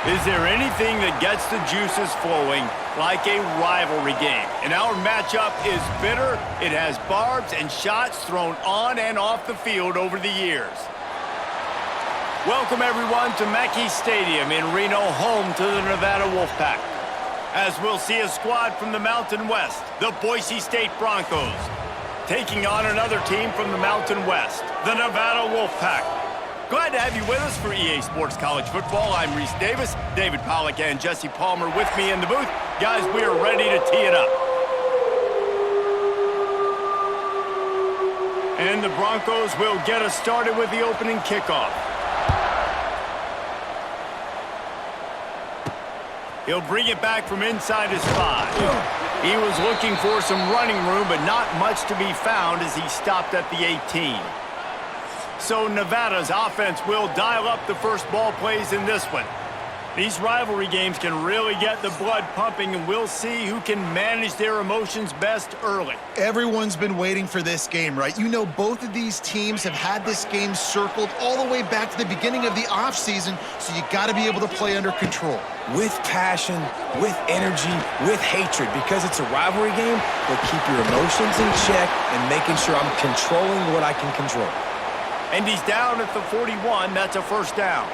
Is there anything that gets the juices flowing like a rivalry game? And our matchup is bitter. It has barbs and shots thrown on and off the field over the years. Welcome, everyone, to Mackey Stadium in Reno, home to the Nevada Wolfpack. As we'll see a squad from the Mountain West, the Boise State Broncos, taking on another team from the Mountain West, the Nevada Wolfpack. Glad to have you with us for EA Sports College Football. I'm Reese Davis, David Pollack and Jesse Palmer with me in the booth. Guys, we are ready to tee it up. And the Broncos will get us started with the opening kickoff. He'll bring it back from inside his 5. He was looking for some running room, but not much to be found as he stopped at the 18. So Nevada's offense will dial up the first ball plays in this one. These rivalry games can really get the blood pumping, and we'll see who can manage their emotions best early. Everyone's been waiting for this game, right? You know, both of these teams have had this game circled all the way back to the beginning of the offseason, so you got to be able to play under control. With passion, with energy, with hatred, because it's a rivalry game, but keep your emotions in check and making sure I'm controlling what I can control. And he's down at the 41. That's a first down.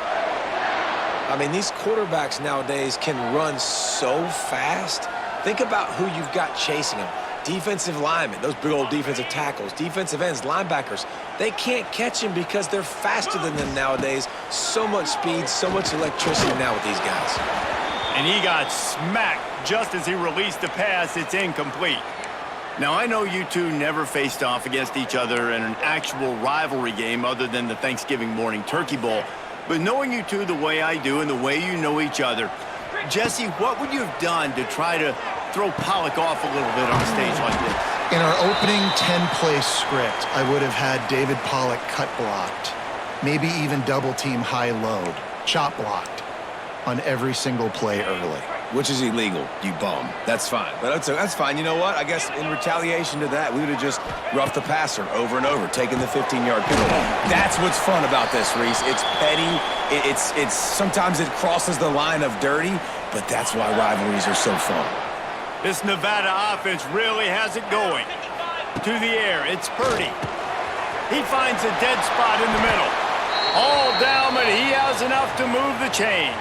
I mean, these quarterbacks nowadays can run so fast. Think about who you've got chasing them. Defensive linemen, those big old defensive tackles, defensive ends, linebackers. They can't catch him because they're faster than them nowadays. So much speed, so much electricity now with these guys. And he got smacked just as he released the pass. It's incomplete. Now, I know you two never faced off against each other in an actual rivalry game other than the Thanksgiving morning turkey bowl. But knowing you two the way I do and the way you know each other, Jesse, what would you have done to try to throw Pollack off a little bit on a stage like this? In our opening 10-play script, I would have had David Pollack cut blocked, maybe even double-team high-load, chop blocked on every single play early. Which is illegal, you bum. That's fine. But that's fine. You know what? I guess in retaliation to that, we would have just roughed the passer over and over, taking the 15-yard penalty. That's what's fun about this, Reese. It's petty. It's sometimes it crosses the line of dirty, but that's why rivalries are so fun. This Nevada offense really has it going. To the air, it's Purdy. He finds a dead spot in the middle. All down, but he has enough to move the chains.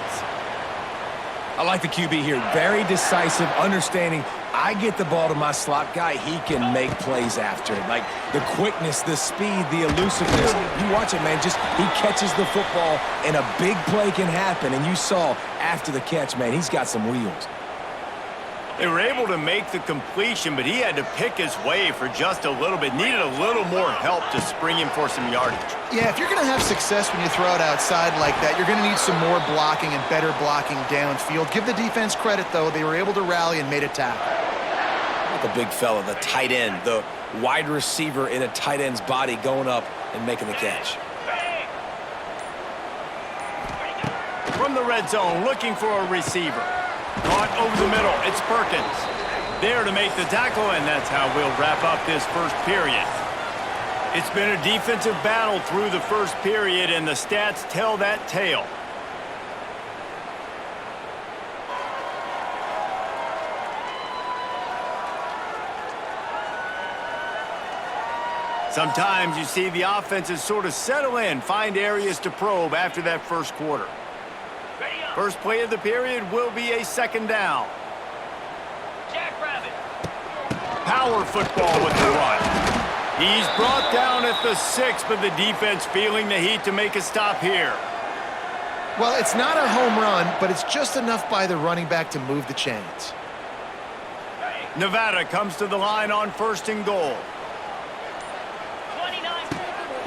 I like the QB here. Very decisive, understanding. I get the ball to my slot guy, he can make plays after it. Like the quickness, the speed, the elusiveness. You watch it, man. Just he catches the football, and a big play can happen. And you saw after the catch, man, he's got some wheels. They were able to make the completion, but he had to pick his way for just a little bit. Needed a little more help to spring him for some yardage. Yeah, if you're going to have success when you throw it outside like that, you're going to need some more blocking and better blocking downfield. Give the defense credit, though. They were able to rally and made a tackle. The big fella, the tight end, the wide receiver in a tight end's body going up and making the catch. From the red zone, looking for a receiver. Caught over the middle, it's Perkins. There to make the tackle, and that's how we'll wrap up this first period. It's been a defensive battle through the first period, and the stats tell that tale. Sometimes you see the offenses sort of settle in, find areas to probe after that first quarter. First play of the period will be a second down. Power football with the run. He's brought down at the 6, but the defense feeling the heat to make a stop here. Well, it's not a home run, but it's just enough by the running back to move the chains. Nevada comes to the line on 1st and goal.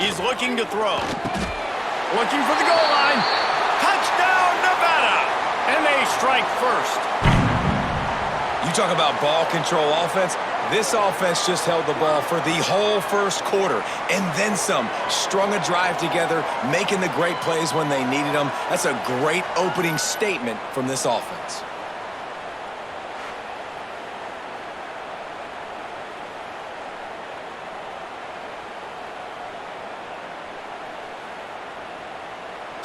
He's looking to throw. Looking for the goal line. Touchdown, Nevada! And they strike first. You talk about ball control offense. This offense just held the ball for the whole first quarter and then some. Strung a drive together, making the great plays when they needed them. That's a great opening statement from this offense.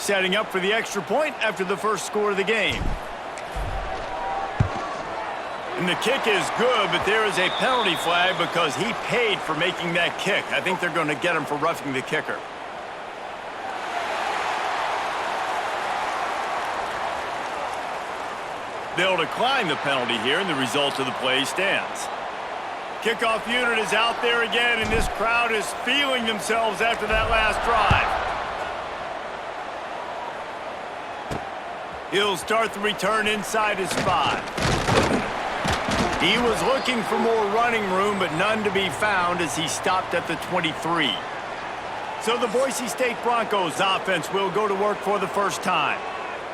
setting up for the extra point after the first score of the game. And the kick is good, but there is a penalty flag because he paid for making that kick. I think they're going to get him for roughing the kicker. They'll decline the penalty here, and the result of the play stands. Kickoff unit is out there again, and this crowd is feeling themselves after that last drive. He'll start the return inside his 5. He was looking for more running room, but none to be found as he stopped at the 23. So the Boise State Broncos offense will go to work for the first time.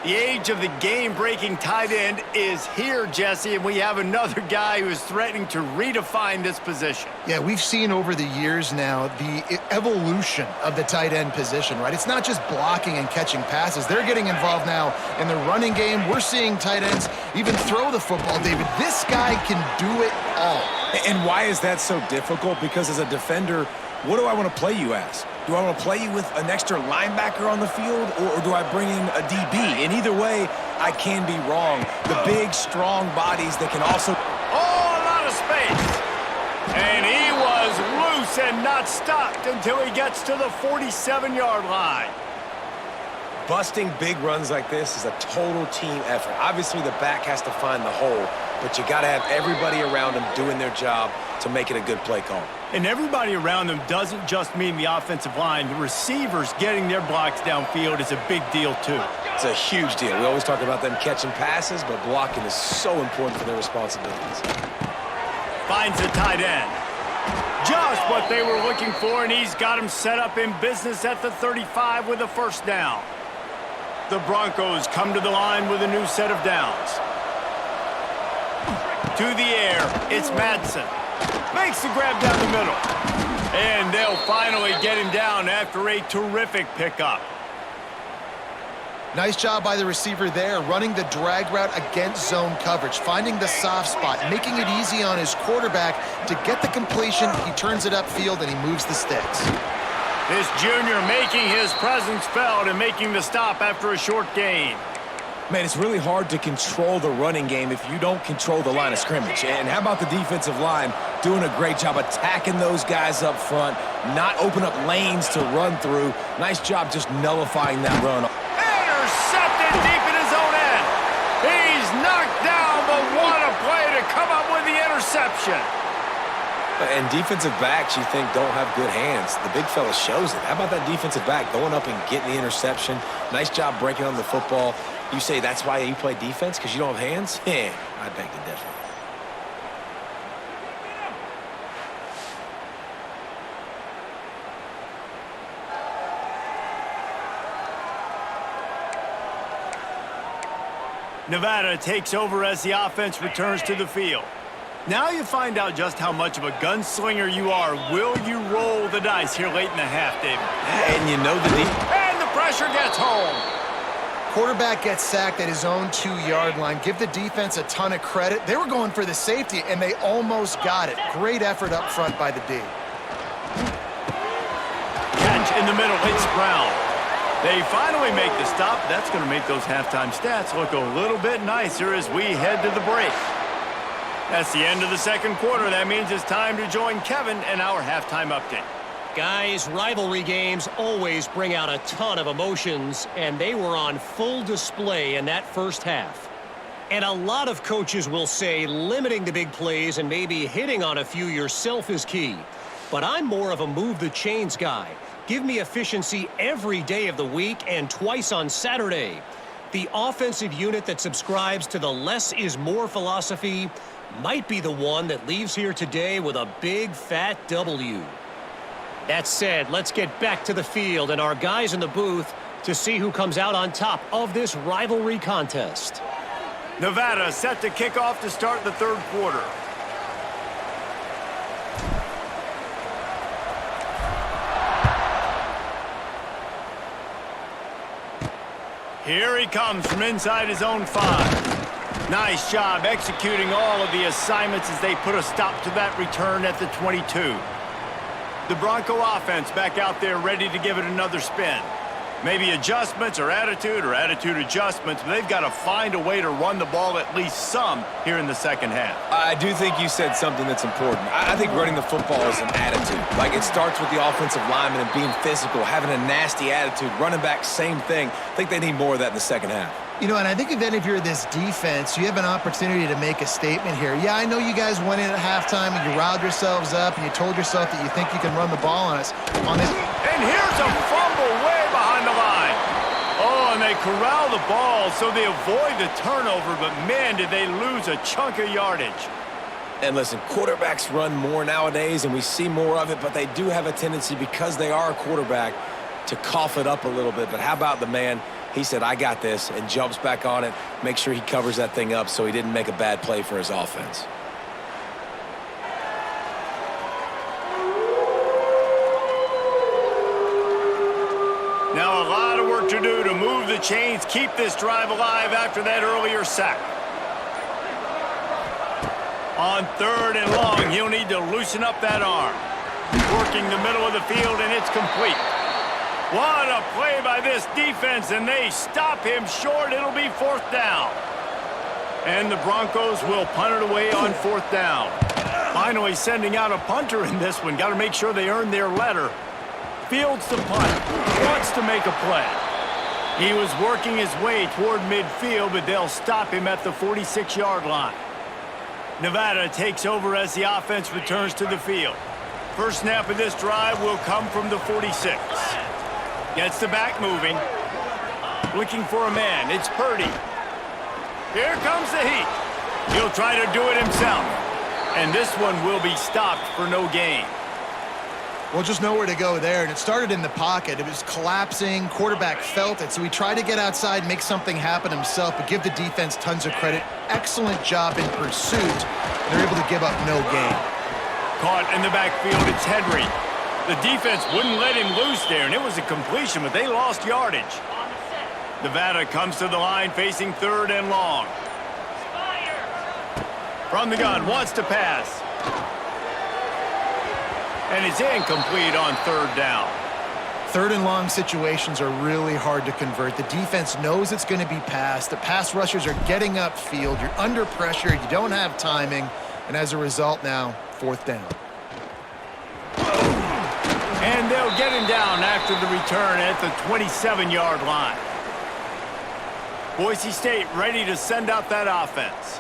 The age of the game-breaking tight end is here, Jesse, and we have another guy who is threatening to redefine this position. Yeah, we've seen over the years now the evolution of the tight end position, right? It's not just blocking and catching passes. They're getting involved now in the running game. We're seeing tight ends even throw the football, David. This guy can do it all. And why is that so difficult? Because as a defender, what do I want to play you as? Do I want to play you with an extra linebacker on the field, or do I bring in a DB? And either way, I can be wrong. The big, strong bodies that can also... Oh, a lot of space. And he was loose and not stopped until he gets to the 47-yard line. Busting big runs like this is a total team effort. Obviously, the back has to find the hole, but you got to have everybody around him doing their job to make it a good play call. And everybody around them doesn't just mean the offensive line. The receivers getting their blocks downfield is a big deal, too. It's a huge deal. We always talk about them catching passes, but blocking is so important for their responsibilities. Finds the tight end. Just what they were looking for, and he's got him set up in business at the 35 with a first down. The Broncos come to the line with a new set of downs. To the air, it's Madsen. Makes the grab down the middle. And they'll finally get him down after a terrific pickup. Nice job by the receiver there, running the drag route against zone coverage, finding the soft spot, making it easy on his quarterback to get the completion. He turns it upfield, and he moves the sticks. This junior making his presence felt and making the stop after a short gain. Man, it's really hard to control the running game if you don't control the line of scrimmage. And how about the defensive line doing a great job attacking those guys up front, not open up lanes to run through. Nice job just nullifying that run. Intercepted deep in his own end. He's knocked down, but what a play to come up with the interception. And defensive backs, you think, don't have good hands. The big fella shows it. How about that defensive back going up and getting the interception? Nice job breaking on the football. You say that's why you play defense, because you don't have hands? Yeah, I beg to differ. Nevada takes over as the offense returns to the field. Now you find out just how much of a gunslinger you are. Will you roll the dice here late in the half, David? And you know And the pressure gets home. Quarterback gets sacked at his own 2-yard line. Give the defense a ton of credit. They were going for the safety, and they almost got it. Great effort up front by the D. Catch in the middle. It's Brown. They finally make the stop. That's going to make those halftime stats look a little bit nicer as we head to the break. That's the end of the second quarter. That means it's time to join Kevin in our halftime update. Guys, rivalry games always bring out a ton of emotions, and they were on full display in that first half. And a lot of coaches will say limiting the big plays and maybe hitting on a few yourself is key. But I'm more of a move the chains guy. Give me efficiency every day of the week and twice on Saturday. The offensive unit that subscribes to the less is more philosophy might be the one that leaves here today with a big fat W. That said, let's get back to the field and our guys in the booth to see who comes out on top of this rivalry contest. Nevada set to kick off to start the third quarter. Here he comes from inside his own 5. Nice job executing all of the assignments as they put a stop to that return at the 22. The Bronco offense back out there ready to give it another spin. Maybe adjustments or attitude adjustments, but they've got to find a way to run the ball at least some here in the second half. I do think you said something that's important. I think running the football is an attitude. Like, it starts with the offensive lineman and being physical, having a nasty attitude. Running back, same thing. I think they need more of that in the second half. You know, and I think if you're this defense, you have an opportunity to make a statement here. Yeah, I know you guys went in at halftime and you riled yourselves up and you told yourself that you think you can run the ball on us. And here's a fumble way behind the line. Oh, and they corral the ball so they avoid the turnover, but man, did they lose a chunk of yardage. And listen, quarterbacks run more nowadays, and we see more of it, but they do have a tendency, because they are a quarterback, to cough it up a little bit. But how about the man? He said, I got this, and jumps back on it, make sure he covers that thing up so he didn't make a bad play for his offense. Now a lot of work to do to move the chains, keep this drive alive after that earlier sack. On 3rd and long, he'll need to loosen up that arm. Working the middle of the field, and it's complete. What a play by this defense, and they stop him short. It'll be 4th down. And the Broncos will punt it away on 4th down. Finally sending out a punter in this one. Got to make sure they earn their letter. Fields the punt. Wants to make a play. He was working his way toward midfield, but they'll stop him at the 46-yard line. Nevada takes over as the offense returns to the field. First snap of this drive will come from the 46. Gets the back moving. Looking for a man. It's Purdy. Here comes the heat. He'll try to do it himself. And this one will be stopped for no gain. Well, just nowhere to go there, and it started in the pocket. It was collapsing. Quarterback felt it, so he tried to get outside, make something happen himself, but give the defense tons of credit. Excellent job in pursuit. They're able to give up no gain. Caught in the backfield, it's Henry. The defense wouldn't let him loose there, and it was a completion, but they lost yardage. Nevada comes to the line facing 3rd and long. From the gun, wants to pass. And it's incomplete on 3rd down. 3rd and long situations are really hard to convert. The defense knows it's going to be passed. The pass rushers are getting upfield. You're under pressure. You don't have timing. And as a result now, 4th down. And they'll get him down after the return at the 27-yard line. Boise State ready to send out that offense.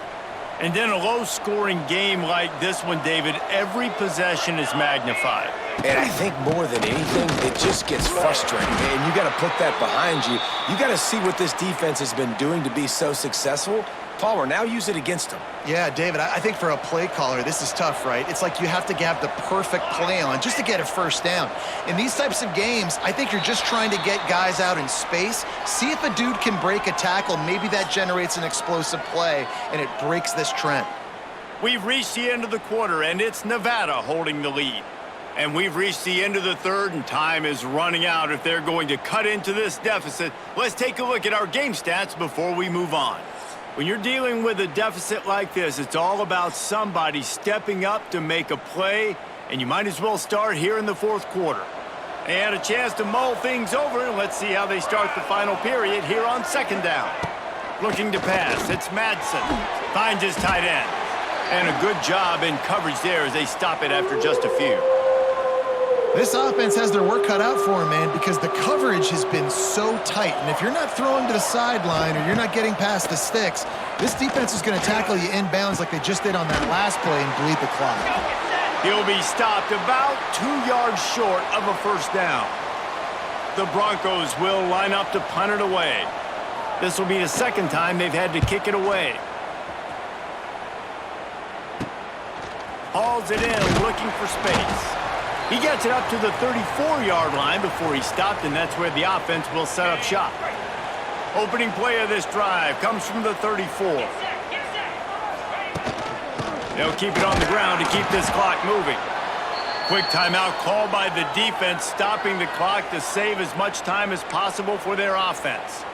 And then a low-scoring game like this one, David, every possession is magnified. And I think more than anything, it just gets frustrating. And you got to put that behind you. You got to see what this defense has been doing to be so successful. Palmer, now use it against them. Yeah, David, I think for a play caller, this is tough, right? It's like you have to have the perfect play on just to get a first down. In these types of games, I think you're just trying to get guys out in space, see if a dude can break a tackle. Maybe that generates an explosive play, and it breaks this trend. We've reached the end of the quarter, and it's Nevada holding the lead. And we've reached the end of the 3rd, and time is running out if they're going to cut into this deficit. Let's take a look at our game stats before we move on. When you're dealing with a deficit like this, it's all about somebody stepping up to make a play, and you might as well start here in the 4th quarter. They had a chance to mull things over, and let's see how they start the final period here on 2nd down. Looking to pass, it's Madsen. Finds his tight end. And a good job in coverage there as they stop it after just a few. This offense has their work cut out for them, man, because the coverage has been so tight. And if you're not throwing to the sideline or you're not getting past the sticks, this defense is going to tackle you inbounds like they just did on that last play and bleed the clock. He'll be stopped about 2 yards short of a first down. The Broncos will line up to punt it away. This will be the 2nd time they've had to kick it away. Hauls it in, looking for space. He gets it up to the 34-yard line before he stopped, and that's where the offense will set up shop. Opening play of this drive comes from the 34. They'll keep it on the ground to keep this clock moving. Quick timeout called by the defense, stopping the clock to save as much time as possible for their offense.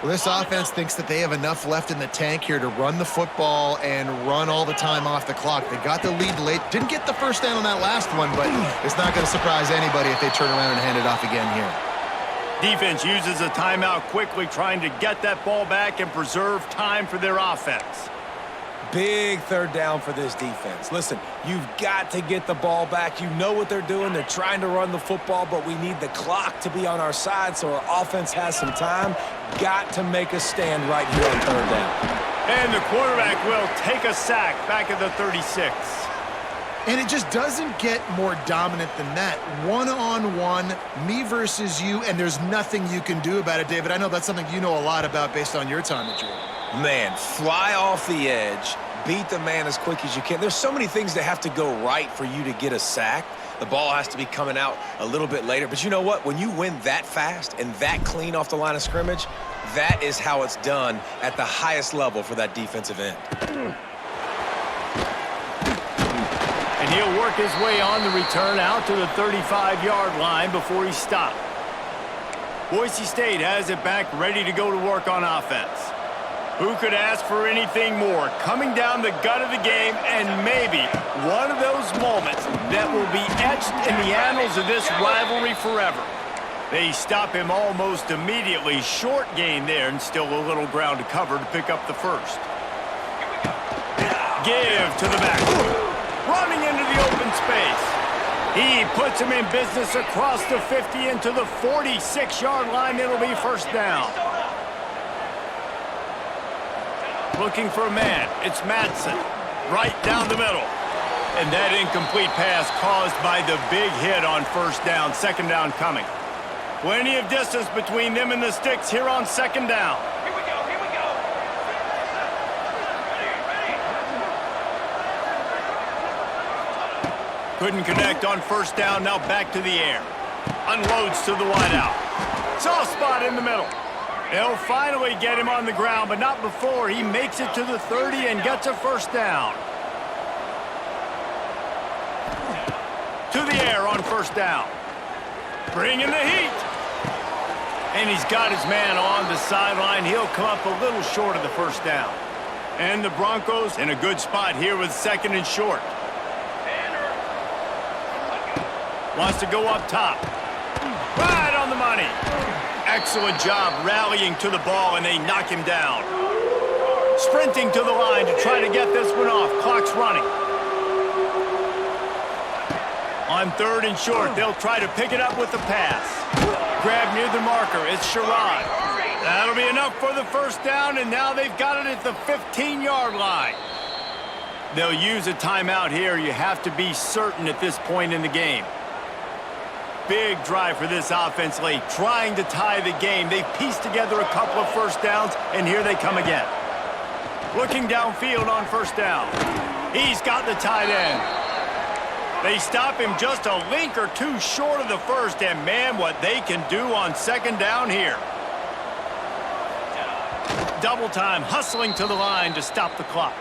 Well, this offense thinks that they have enough left in the tank here to run the football and run all the time off the clock. They got the lead late. Didn't get the first down on that last one, but it's not going to surprise anybody if they turn around and hand it off again here. Defense uses a timeout quickly, trying to get that ball back and preserve time for their offense. Big third down for this defense. Listen, you've got to get the ball back. You know what they're doing. They're trying to run the football, but we need the clock to be on our side so our offense has some time. Got to make a stand right here on third down. And the quarterback will take a sack back at the 36. And it just doesn't get more dominant than that. One-on-one, me versus you, and there's nothing you can do about it, David. I know that's something you know a lot about based on your time at Jordan. Man, fly off the edge, beat the man as quick as you can. There's so many things that have to go right for you to get a sack. The ball has to be coming out a little bit later. But you know what? When you win that fast and that clean off the line of scrimmage, that is how it's done at the highest level for that defensive end. And he'll work his way on the return out to the 35-yard line before he's stopped. Boise State has it back, ready to go to work on offense. Who could ask for anything more? Coming down the gut of the game, and maybe one of those moments that will be etched in the annals of this rivalry forever. They stop him almost immediately. Short gain there, and still a little ground to cover to pick up the first. Give to the back. Running into the open space. He puts him in business across the 50 into the 46-yard line. It'll be first down. Looking for a man. It's Madsen. Right down the middle. And that incomplete pass caused by the big hit on first down. Second down coming. Plenty of distance between them and the sticks here on second down. Here we go, here we go. Couldn't connect on first down. Now back to the air. Unloads to the wideout. Soft spot in the middle. They'll finally get him on the ground, but not before he makes it to the 30 and gets a first down. To the air on first down. Bringing the heat. And he's got his man on the sideline. He'll come up a little short of the first down. And the Broncos in a good spot here with second and short. Wants to go up top. Right on the money. Excellent job rallying to the ball, and they knock him down. Sprinting to the line to try to get this one off. Clock's running. On third and short, they'll try to pick it up with the pass. Grab near the marker. It's Sherrod. That'll be enough for the first down, and now they've got it at the 15-yard line. They'll use a timeout here. You have to be certain at this point in the game. Big drive for this offense late, trying to tie the game. They've pieced together a couple of first downs, and here they come again. Looking downfield on first down. He's got the tight end. They stop him just a link or two short of the first, and man, what they can do on second down here. Double time, hustling to the line to stop the clock.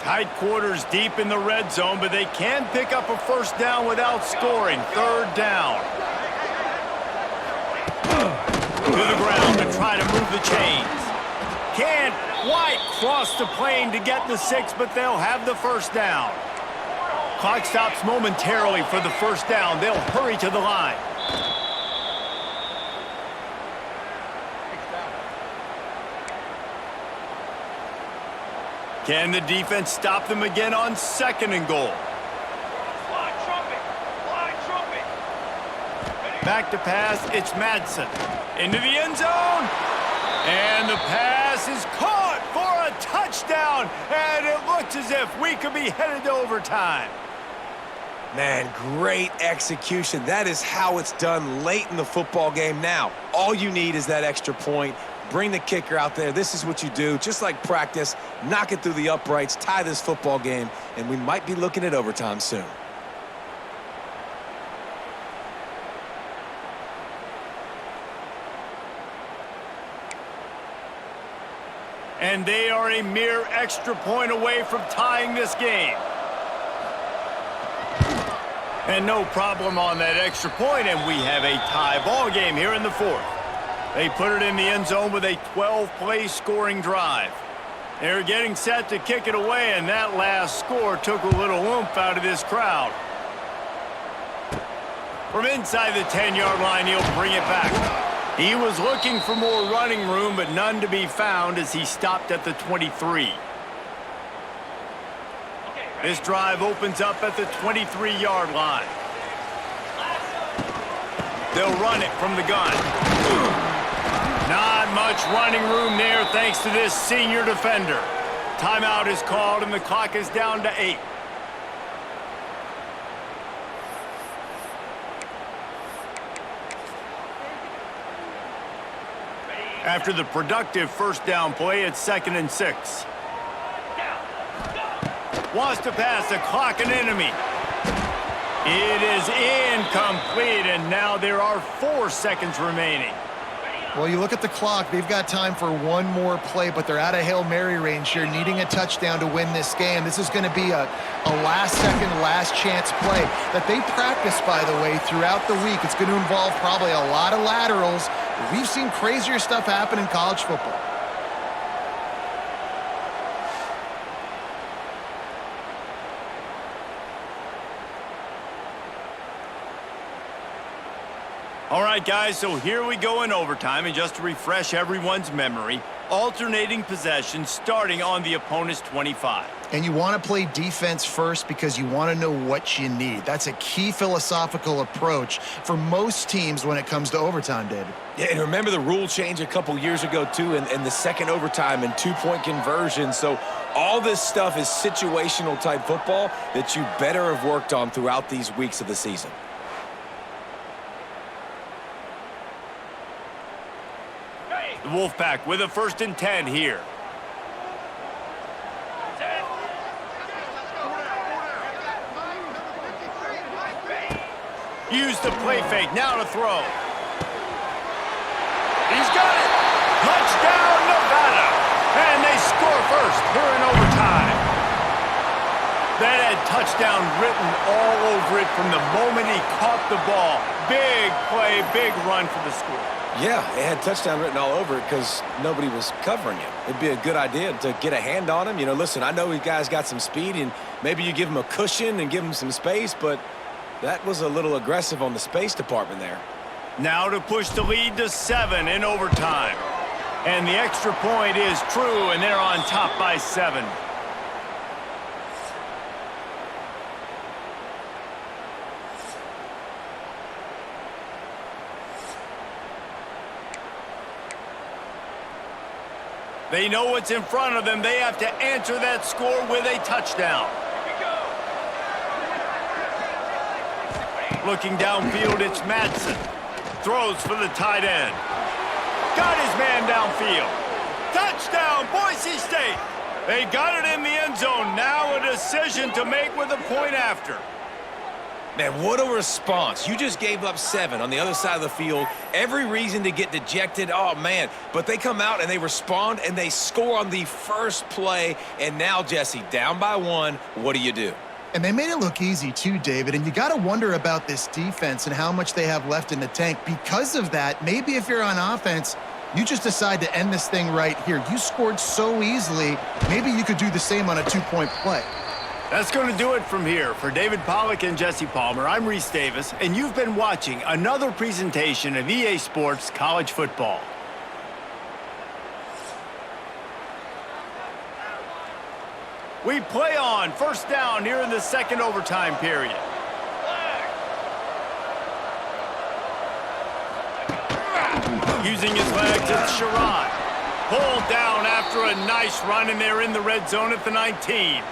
Tight quarters deep in the red zone, but they can pick up a first down without scoring. Third down. To the ground to try to move the chains. Can't quite cross the plane to get the 6, but they'll have the first down. Clock stops momentarily for the first down. They'll hurry to the line. Can the defense stop them again on second and goal? Fly trumpet, fly trumpet. Back to pass, it's Madsen. Into the end zone. And the pass is caught for a touchdown. And it looks as if we could be headed to overtime. Man, great execution. That is how it's done late in the football game. Now, all you need is that extra point. Bring the kicker out there. This is what you do. Just like practice, knock it through the uprights, tie this football game, and we might be looking at overtime soon. And they are a mere extra point away from tying this game. And no problem on that extra point, and we have a tie ball game here in the fourth. They put it in the end zone with a 12-play scoring drive. They're getting set to kick it away, and that last score took a little oomph out of this crowd. From inside the 10-yard line, he'll bring it back. He was looking for more running room, but none to be found as he stopped at the 23. This drive opens up at the 23-yard line. They'll run it from the gun. Not much running room there thanks to this senior defender. Timeout is called and the clock is down to 8. After the productive first down play, it's 2nd and 6. Wants to pass the clock an enemy. It is incomplete, and now there are 4 seconds remaining. Well, you look at the clock, they've got time for one more play, but they're out of Hail Mary range here, needing a touchdown to win this game. This is going to be a last-second, last-chance play that they practice, by the way, throughout the week. It's going to involve probably a lot of laterals. We've seen crazier stuff happen in college football. All right, guys, so here we go in overtime, and just to refresh everyone's memory, alternating possession starting on the opponent's 25. And you want to play defense first because you want to know what you need. That's a key philosophical approach for most teams when it comes to overtime, David. Yeah, and remember the rule change a couple years ago, too, in the second overtime and 2-point conversion. So all this stuff is situational type football that you better have worked on throughout these weeks of the season. The Wolfpack with a 1st and 10 here. Use the play fake, now to throw. He's got it! Touchdown, Nevada! And they score first here in overtime. That had touchdown written all over it from the moment he caught the ball. Big play, big run for the score. Yeah, it had touchdown written all over it because nobody was covering him. It'd be a good idea to get a hand on him. You know, listen, I know you guys got some speed, and maybe you give him a cushion and give him some space, but that was a little aggressive on the space department there. Now to push the lead to 7 in overtime. And the extra point is true, and they're on top by 7. They know what's in front of them. They have to answer that score with a touchdown. Looking downfield, it's Madsen. Throws for the tight end. Got his man downfield. Touchdown, Boise State. They got it in the end zone. Now a decision to make with a point after. Man, what a response. You just gave up 7 on the other side of the field. Every reason to get dejected. Oh, man. But they come out and they respond and they score on the first play. And now, Jesse, down by 1, what do you do? And they made it look easy too, David. And you got to wonder about this defense and how much they have left in the tank. Because of that, maybe if you're on offense, you just decide to end this thing right here. You scored so easily, maybe you could do the same on a 2-point play. That's going to do it from here. For David Pollack and Jesse Palmer, I'm Reese Davis, and you've been watching another presentation of EA Sports College Football. We play on 1st down here in the 2nd overtime period. Using his legs, it's Sherrod. Pulled down after a nice run, and they're in the red zone at the 19.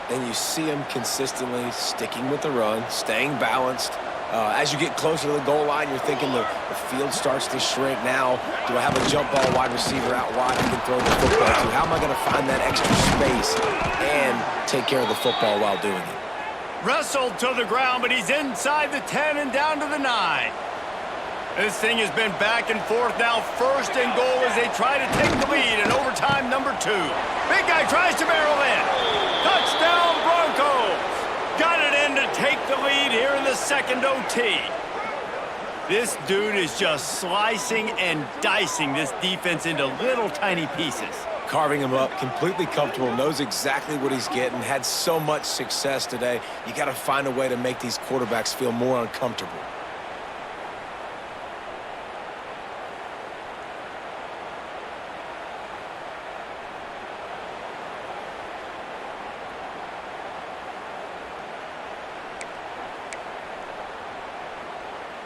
And you see him consistently sticking with the run, staying balanced. As you get closer to the goal line, you're thinking the field starts to shrink. Now, do I have a jump ball wide receiver out wide I can throw the football to? How am I going to find that extra space and take care of the football while doing it? Wrestled to the ground, but he's inside the 10 and down to the 9. This thing has been back and forth now. 1st and goal as they try to take the lead in overtime number 2. Big guy tries to barrel in. Touchdown, Broncos. Got it in to take the lead here in the 2nd OT. This dude is just slicing and dicing this defense into little tiny pieces. carving him up, completely comfortable, knows exactly what he's getting, had so much success today. You got to find a way to make these quarterbacks feel more uncomfortable.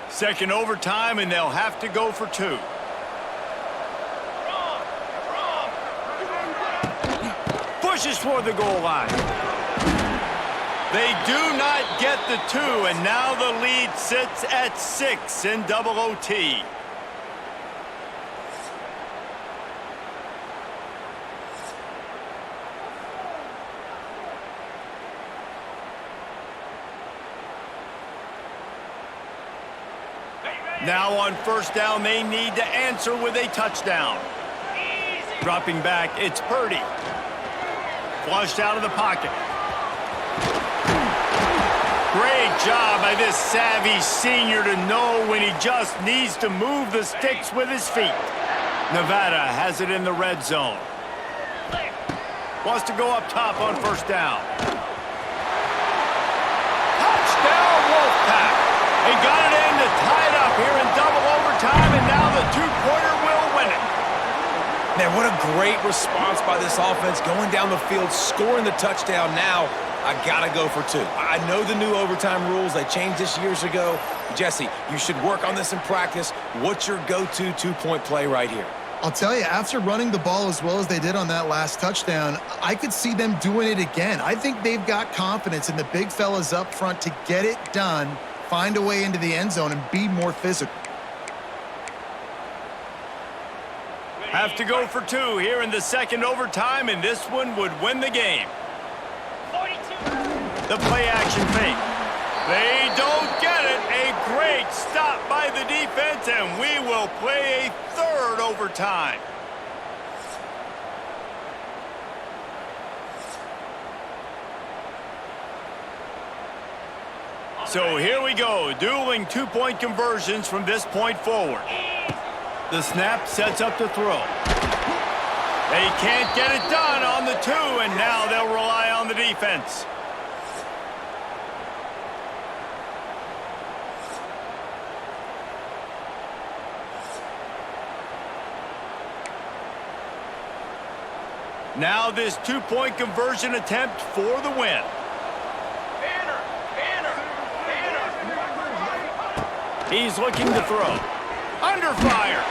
Second overtime, and they'll have to go for 2. Pushes for the goal line. They do not get the 2, and now the lead sits at 6 in double OT. Now on first down, they need to answer with a touchdown. Dropping back, it's Purdy. Flushed out of the pocket. Great job by this savvy senior to know when he just needs to move the sticks with his feet. Nevada has it in the red zone. Wants to go up top on first down. Touchdown, Wolfpack. They got it in to tie it up here in double overtime, and now the two-pointer will win it. Man, what a great response by this offense, going down the field, scoring the touchdown. Now, I got to go for 2. I know the new overtime rules. They changed this years ago. Jesse, you should work on this in practice. What's your go-to two-point play right here? I'll tell you, after running the ball as well as they did on that last touchdown, I could see them doing it again. I think they've got confidence in the big fellas up front to get it done, find a way into the end zone, and be more physical. Have to go for 2 here in the second overtime, and this one would win the game. 42. The play-action fake. They don't get it. A great stop by the defense, and we will play a third overtime. So here we go, dueling two-point conversions from this point forward. The snap sets up the throw. They can't get it done on the 2, and now they'll rely on the defense. Now this two-point conversion attempt for the win. He's looking to throw. Under fire.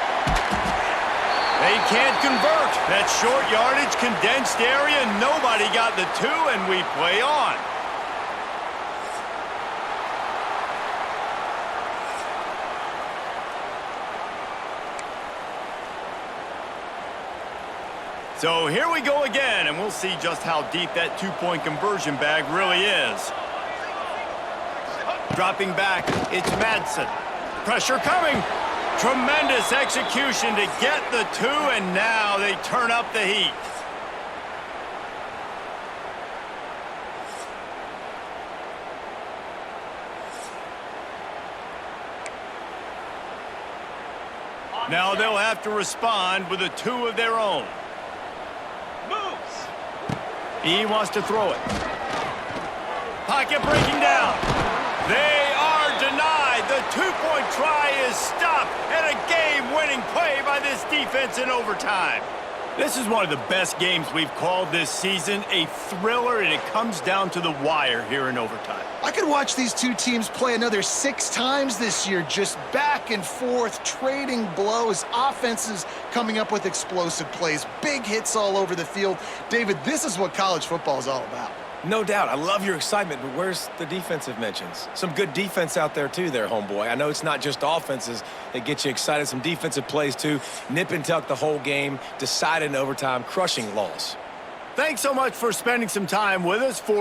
They can't convert. That short yardage, condensed area, nobody got the 2, and we play on. So here we go again, and we'll see just how deep that two-point conversion bag really is. Dropping back, it's Madsen. Pressure coming. Tremendous execution to get the 2, and now they turn up the heat. Now they'll have to respond with a 2 of their own. He wants to throw it. Pocket breaking down. They are denied. The two-point try is stopped, and a game-winning play by this defense in overtime. This is one of the best games we've called this season, a thriller, and it comes down to the wire here in overtime. I could watch these two teams play another 6 times this year, just back and forth, trading blows, offenses coming up with explosive plays, big hits all over the field. David, this is what college football is all about. No doubt. I love your excitement, but where's the defensive mentions? Some good defense out there, too, there, homeboy. I know it's not just offenses that get you excited. Some defensive plays, too. Nip and tuck the whole game, decided in overtime, crushing loss. Thanks so much for spending some time with us for